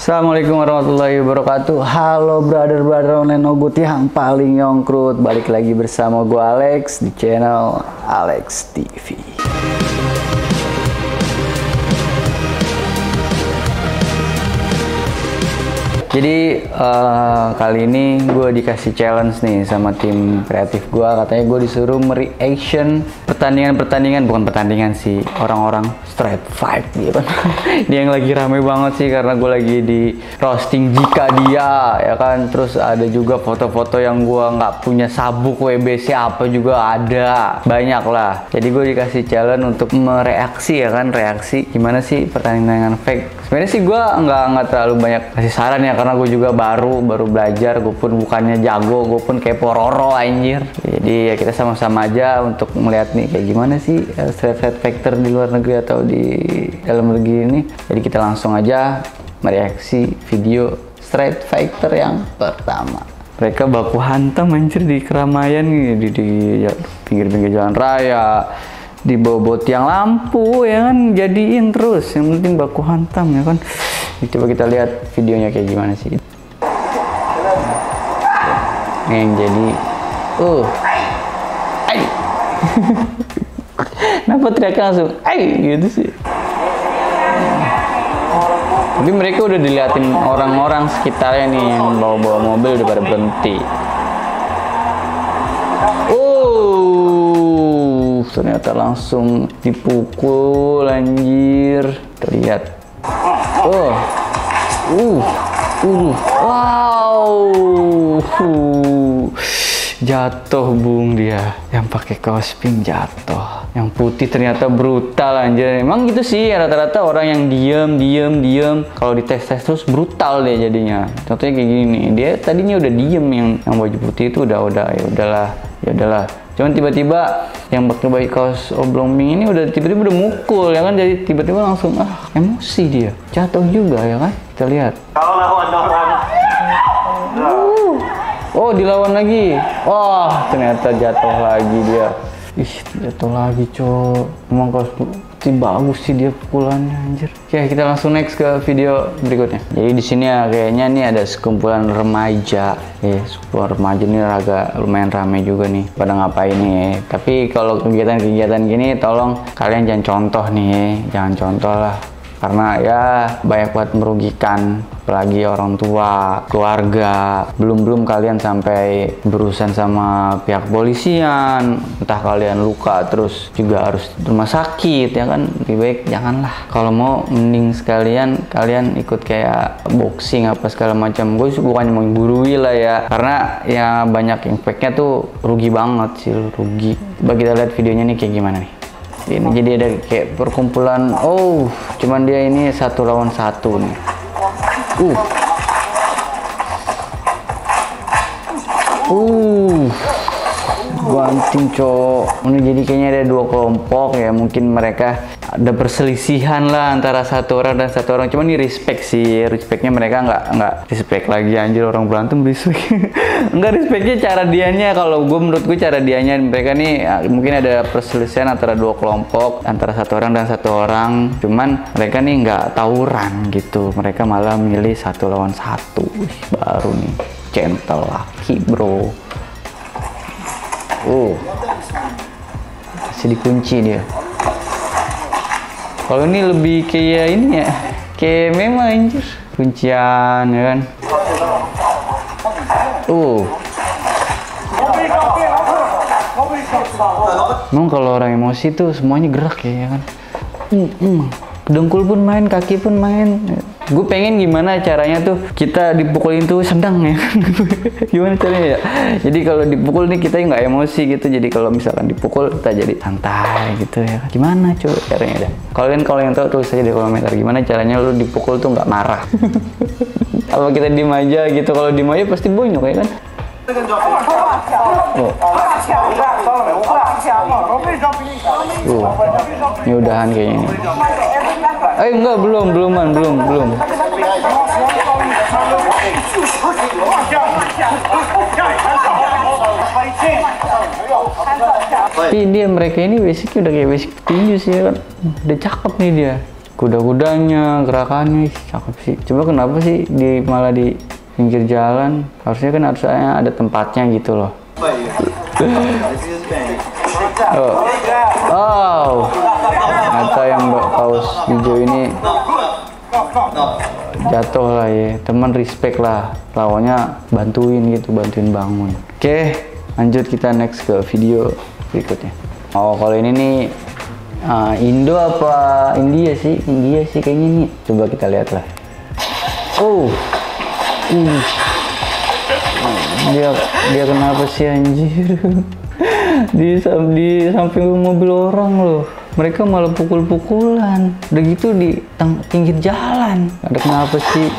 Assalamualaikum warahmatullahi wabarakatuh. Halo brother online Nogut yang paling nyongkrut. Balik lagi bersama gue Alex di channel Alex TV. Jadi kali ini gue dikasih challenge nih sama tim kreatif gue. Katanya gue disuruh mereaction pertandingan, bukan pertandingan sih, orang-orang street fight gitu. Dia yang lagi rame banget sih karena gue lagi di roasting Jika Dia ya kan. Terus ada juga foto-foto yang gue nggak punya sabuk WBC apa juga ada, banyak lah. Jadi gue dikasih challenge untuk mereaksi ya kan, reaksi gimana sih pertandingan fake. Sebenarnya sih gue nggak terlalu banyak kasih saran ya, karena gue juga baru belajar. Gue pun bukannya jago, gue pun kayak pororo anjir. Jadi ya kita sama-sama aja untuk melihat nih kayak gimana sih street fight fighter di luar negeri atau di dalam negeri ini. Jadi kita langsung aja mereaksi video street fighter yang pertama. Mereka baku hantam anjir di keramaian nih, di pinggir-pinggir jalan raya, di bawah tiang lampu ya kan, jadiin terus. Yang penting baku hantam ya kan. Coba kita lihat videonya kayak gimana sih. Yang jadi ay. Kenapa teriaknya langsung ay gitu sih. Tapi mereka udah diliatin orang-orang sekitarnya nih, yang bawa mobil udah pada berhenti. Ternyata langsung dipukul anjir. Terlihat. Wow. Jatuh bung dia. Yang pakai kaos pink jatuh. Yang putih ternyata brutal anjir. Emang gitu sih rata-rata orang yang diem. Kalau dites terus brutal deh jadinya. Contohnya kayak gini. Dia tadinya udah diem, yang baju putih itu udah ya udahlah. Cuman tiba-tiba yang pakai baju kaos oblong pink ini tiba-tiba udah mukul ya kan, jadi tiba-tiba langsung emosi dia, jatuh juga ya kan. Kita lihat. Kalau lawan oh dilawan lagi. Wah ternyata jatuh lagi dia. Jatuh lagi cowok. Emang kaos putih bagus sih dia pukulannya anjir. Oke, kita langsung next ke video berikutnya. Jadi di sini ya kayaknya nih ada sekumpulan remaja. Sekumpulan remaja ini agak lumayan ramai juga nih. Pada ngapain nih? Tapi kalau kegiatan-kegiatan gini tolong kalian jangan contoh nih, jangan contoh lah. Karena ya banyak banget merugikan, apalagi orang tua, keluarga. Belum kalian sampai berurusan sama pihak polisian, entah kalian luka terus juga harus rumah sakit ya kan. Lebih baik janganlah. Kalau mau mending sekalian kalian ikut kayak boxing apa segala macam. Gue bukannya menggurui lah ya, karena ya banyak impactnya tuh rugi banget sih, rugi. Coba kita lihat videonya nih kayak gimana nih. Ini jadi ada kayak perkumpulan. Cuman dia ini 1 lawan 1 nih. Banting cowok. Ini jadi kayaknya ada 2 kelompok ya, mungkin mereka ada perselisihan lah antara satu orang dan satu orang. Cuman ini respect sih, respectnya mereka nggak respect lagi anjir, orang berantem respect. Enggak, respectnya cara dianya. Kalau menurut gue cara dianya, mereka nih mungkin ada perselisihan antara 2 kelompok, antara satu orang dan satu orang. Cuman mereka nih nggak tawuran gitu, mereka malah milih 1 lawan 1. Baru nih gentle laki bro. Masih dikunci dia. Kalau ini lebih kayak ini ya, kayak memang anjir, kuncian ya kan. Memang kalau orang emosi tuh semuanya gerak ya kan. Dengkul pun main, kaki pun main. Gue pengen gimana caranya tuh kita dipukulin tuh sedang ya. Gimana caranya ya? Jadi kalau dipukul nih kita nggak emosi gitu. Jadi kalau misalkan dipukul kita jadi santai gitu ya. Gimana coba caranya dah? Kalian kalau yang tahu tulis aja di komentar gimana caranya lu dipukul tuh nggak marah. Apa kita diem aja gitu? Kalau diem aja pasti bonyok ya kan? Ini udahan kayaknya ini. Enggak, belum. Tapi mereka ini basicnya udah kayak basic tinju sih ya kan. Udah cakep nih dia. kuda-kudanya, gerakannya, cakep sih. Coba kenapa sih malah di pinggir jalan? Harusnya kan ada tempatnya gitu loh. Oh. Wow. Ternyata yang paus hijau ini jatuh lah ya. Teman respect lah. Lawannya bantuin bangun. Oke, lanjut kita next ke video berikutnya. Oh, kalau ini nih Indo apa India sih? India sih kayaknya nih. Coba kita lihat lah. Oh. Dia kenapa sih anjir? di samping mobil orang loh. Mereka malah pukul-pukulan. Udah gitu di pinggir jalan. Ada kenapa sih?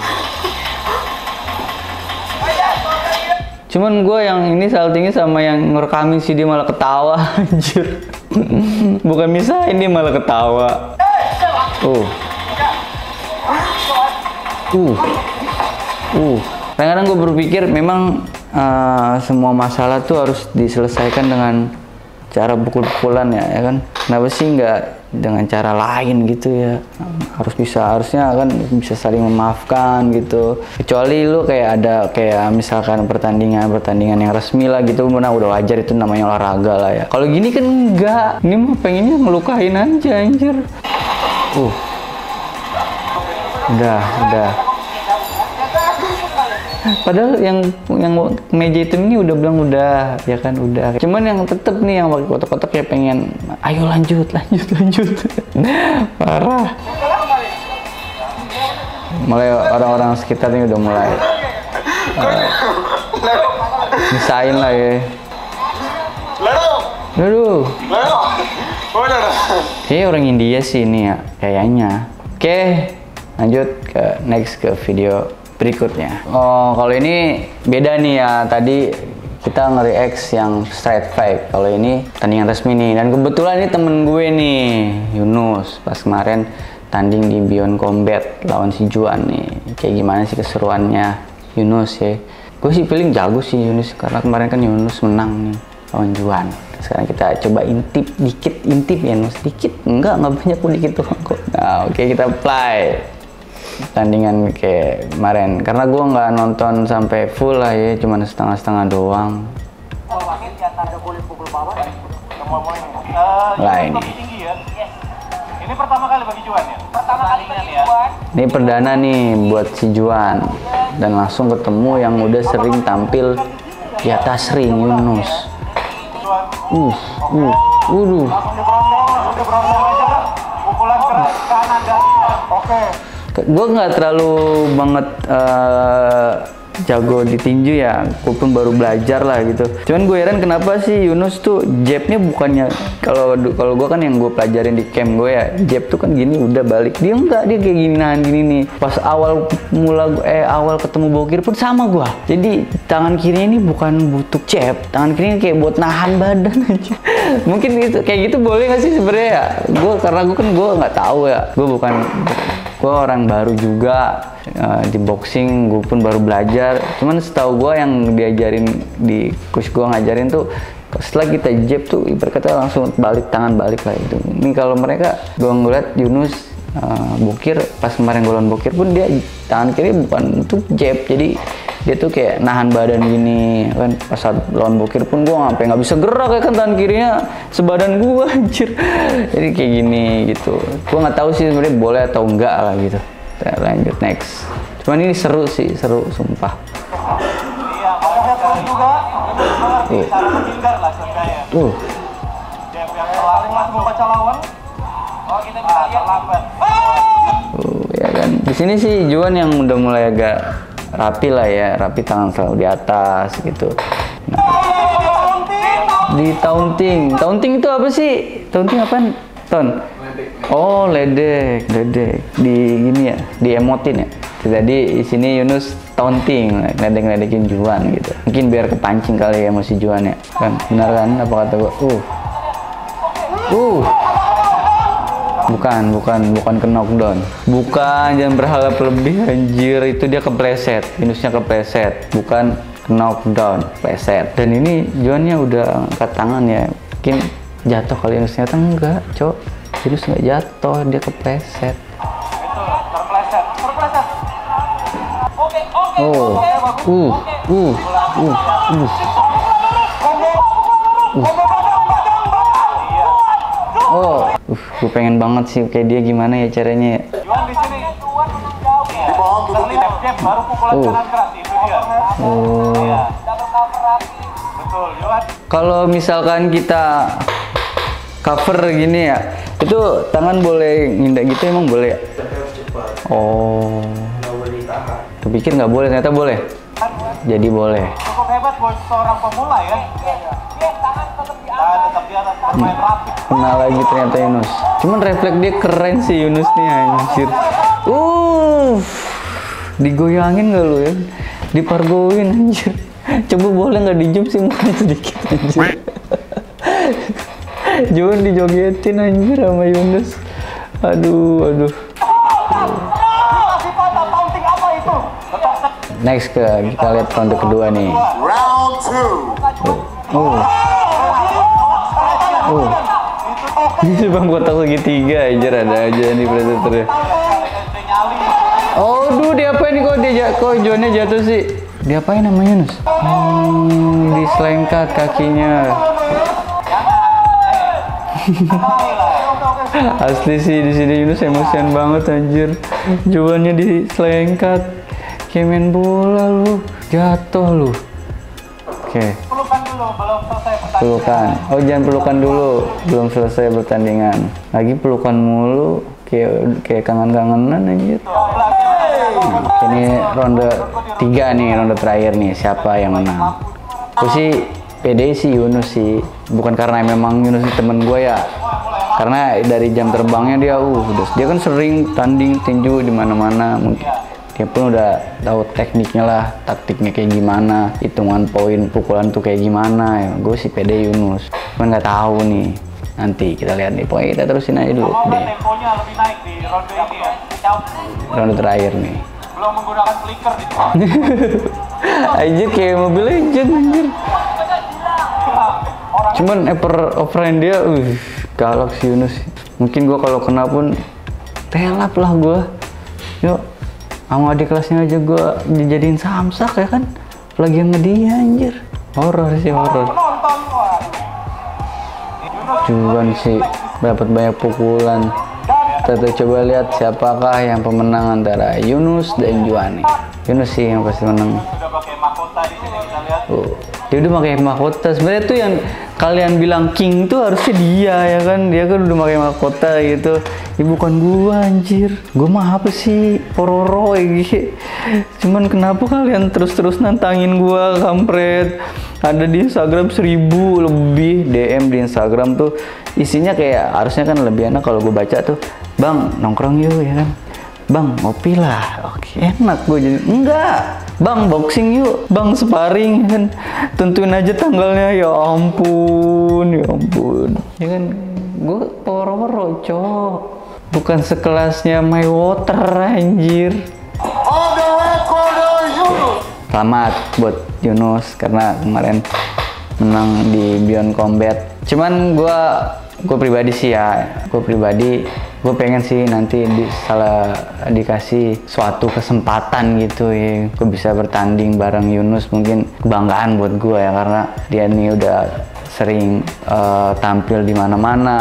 Cuman gue yang ini saltingnya sama yang ngerekamin sih, dia malah ketawa anjir. Bukan misahin, dia malah ketawa. Kadang-kadang gue berpikir memang semua masalah tuh harus diselesaikan dengan cara pukul-pukulan ya kan. Kenapa sih nggak dengan cara lain gitu ya? Harusnya kan bisa saling memaafkan gitu. Kecuali lu kayak misalkan pertandingan yang resmi lah gitu, udah wajar, itu namanya olahraga lah ya. Kalau gini kan enggak, ini mah pengennya ngelukain aja anjir. Udah. Padahal yang meja hitam ini udah bilang udah, ya kan udah. Cuman yang tetep nih yang pakai kotak-kotak ya pengen, ayo lanjut. Parah. Mulai orang-orang sekitar ini udah mulai misahin lah ya. Aduh. Kayaknya orang India sih ini ya, kayaknya. Oke, lanjut ke video berikutnya. Oh, kalau ini beda nih ya. Tadi kita nge-react yang straight fight. Kalau ini tandingan resmi nih. Dan kebetulan ini temen gue nih, Yunus. Pas kemarin tanding di Beyond Combat lawan si Juan nih. Kayak gimana sih keseruannya Yunus ya. Gue sih feeling jago sih Yunus. Karena kemarin kan Yunus menang nih lawan Juan. Sekarang kita coba intip ya Yunus. Dikit. Enggak banyak pun, dikit doang kok. Nah, oke, kita play tandingan kayak kemarin, karena gue nggak nonton sampai full lah ya, cuman setengah doang. Lah ini pertama kali bagi Juan ya? Pertama kali bagi Juan. Ini perdana nih buat si Juan, dan langsung ketemu yang udah sering tampil di atas ring, Yunus. Pukulan ke kanan dan oke. Gue nggak terlalu banget jago di tinju ya, gue pun baru belajar lah gitu. Cuman gue heran kenapa sih Yunus tuh jabnya bukannya, kalau gue kan yang gue pelajarin di camp gue ya, jab tuh kan gini udah balik, dia enggak, dia kayak gini nahan gini nih. Pas awal ketemu Bokir pun sama gue, jadi tangan kirinya ini bukan butuh jab, tangan kirinya kayak buat nahan badan aja. Mungkin itu kayak gitu boleh nggak sih sebenarnya ya? Karena gue nggak tahu ya, gue orang baru juga di boxing, gue pun baru belajar. Cuman setahu gue yang diajarin di coach gue ngajarin tuh, setelah kita jab tuh ibarat kata langsung tangan balik lah itu. Ini kalau mereka, gue ngeliat Yunus, Bokir, pas kemarin gue lawan Bokir pun dia tangan kiri bukan untuk jab, jadi dia tuh kayak nahan badan gini kan. Pas lawan Bokir pun gue sampai nggak bisa gerak ya kan, tangan kirinya sebadan gue anjir. Jadi kayak gini gitu. Gue nggak tahu sih sebenarnya boleh atau enggak lah gitu. Kita lanjut next. Cuman ini seru sih, seru sumpah. Ya kan. Di sini sih Juan yang udah mulai agak rapi lah ya, rapi, tangan selalu di atas gitu. Nah, di taunting itu apa sih? Taunting apaan? Oh, ledek di gini ya, di emotin ya. Jadi di sini Yunus taunting, ledek-ledekin Juan gitu. Mungkin biar kepancing kali ya emosi Juan ya. Kan benar kan apa kata gua? Bukan ke knockdown. Bukan, jangan berharap lebih anjir, itu dia kepleset. Yunusnya kepleset, bukan knockdown, pleset. Dan ini Juannya udah angkat tangan ya. Mungkin jatuh kali Yunus, ternyata enggak, Yunus nggak jatuh, dia kepleset. Oh, uh, uh, uh, uh. Oh, gue pengen banget sih kayak dia, gimana ya caranya ya? Kalau misalkan kita cover gini ya, itu tangan boleh ngindak gitu, emang boleh ya? Oh, kepikir nggak boleh, ternyata boleh. Jadi boleh. Cukup hebat buat seorang pemula ya. Tangan tetap di atas, bermain rapi. Kena lagi ternyata Yunus. Cuman refleks dia keren sih Yunus nih, anjir. Digoyangin nggak lu ya? Dipargoin anjir. Coba boleh nggak dijum sih mukanya sedikit anjir. Jangan dijogetin anjir sama Yunus. Aduh. Next kita lihat ronde kedua nih. Round 2. Ini bang kotak segitiga anjir, ada aja nih predatornya. Diapain nih kok Johnnya jatuh sih? Diapain sama Yunus? Diselengkat kakinya. Asli sih di sini Yunus emosian banget anjir. Juannya diselengkat. Kayak main bola lu, jatuh lu. Oke. Pelukan dulu, belum selesai pertandingan. Pelukan. Oh, jangan pelukan dulu, belum selesai pertandingan. Lagi pelukan mulu, kayak kangen-kangenan anjir. Ini ronde 3 nih, ronde terakhir nih, siapa yang menang? Gue sih pede sih Yunus sih, bukan karena memang Yunus temen gue ya, karena dari jam terbangnya dia kan sering tanding tinju di mana-mana, mungkin dia pun udah tahu tekniknya lah, taktiknya kayak gimana, hitungan poin pukulan tuh kayak gimana ya. Gue sih pede Yunus, cuman nggak tahu nih, nanti kita lihat nih, pokoknya kita terusin aja dulu deh. Temponya lebih naik di ronde ini ya. Ronde terakhir nih. Belum menggunakan flicker di Anjir kayak Mobile Legends anjir. Cuman offline dia galak si Yunus. Mungkin gua kalau kena pun telap lah gua. Yuk, sama adik kelasnya aja gua dijadiin samsak ya kan. Lagi yang dia anjir. Horor sih, horor. Cuman sih dapat banyak pukulan. Kita coba lihat siapakah yang pemenang antara Yunus dan Juani. Yunus sih yang pasti menang. Sudah pakai mahkota di sini, kita lihat. Dia udah pakai mahkota. Sebenarnya tuh yang kalian bilang king tuh harusnya dia ya kan. Dia kan udah pakai mahkota gitu. Ya bukan gua anjir. Gua mah apa sih? Pororo gitu. Cuman kenapa kalian terus-terus nantangin gua, kampret? Ada di Instagram 1000 lebih DM di Instagram tuh. Isinya kayak harusnya kan lebih enak kalau gue baca tuh, bang nongkrong yuk ya kan, bang ngopi lah, oke enak gue jadi, enggak bang boxing yuk, bang sparring ya kan, tentuin aja tanggalnya, ya ampun ya kan, gue poro-poro cowok, bukan sekelasnya My Water anjir. Selamat buat Yunus karena kemarin menang di Beyond Combat. Cuman gue pribadi sih ya, gue pengen sih nanti dikasih suatu kesempatan gitu ya, gue bisa bertanding bareng Yunus, mungkin kebanggaan buat gue ya, karena dia nih udah sering tampil di mana-mana.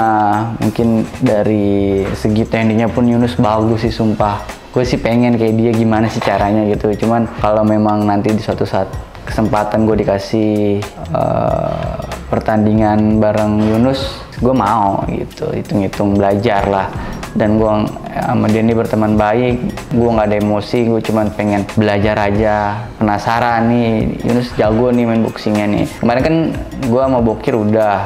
Mungkin dari segi tekniknya pun Yunus bagus sih sumpah. Gue sih pengen kayak dia, gimana sih caranya gitu. Cuman kalau memang nanti di suatu saat kesempatan gue dikasih pertandingan bareng Yunus, gue mau gitu, hitung-hitung belajar lah. Dan gue sama dia ini berteman baik, gue nggak ada emosi, gue cuman pengen belajar aja, penasaran nih Yunus jago nih main boxingnya nih. Kemarin kan gue mau bokir udah,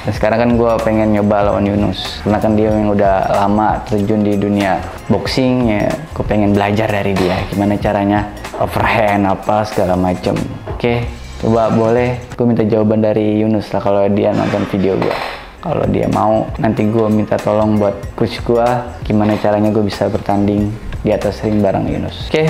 dan sekarang kan gue pengen nyoba lawan Yunus karena kan dia yang udah lama terjun di dunia boxing ya. Gue pengen belajar dari dia gimana caranya overhand apa segala macem. Oke, coba boleh gue minta jawaban dari Yunus lah kalau dia nonton video gue. Kalau dia mau, nanti gue minta tolong buat coach gue gimana caranya gue bisa bertanding di atas ring bareng Yunus. Oke,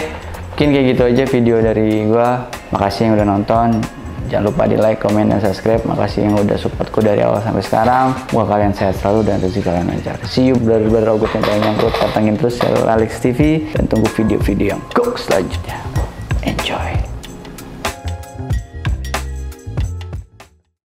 mungkin kayak gitu aja video dari gue. Makasih yang udah nonton. Jangan lupa di like, comment, dan subscribe. Makasih yang udah supportku dari awal sampai sekarang. Semoga kalian sehat selalu dan rezeki kalian lancar. See you brother-brother, aku yang nyangkut. Pantengin terus channel Alex TV dan tunggu video-video yang selanjutnya. Enjoy.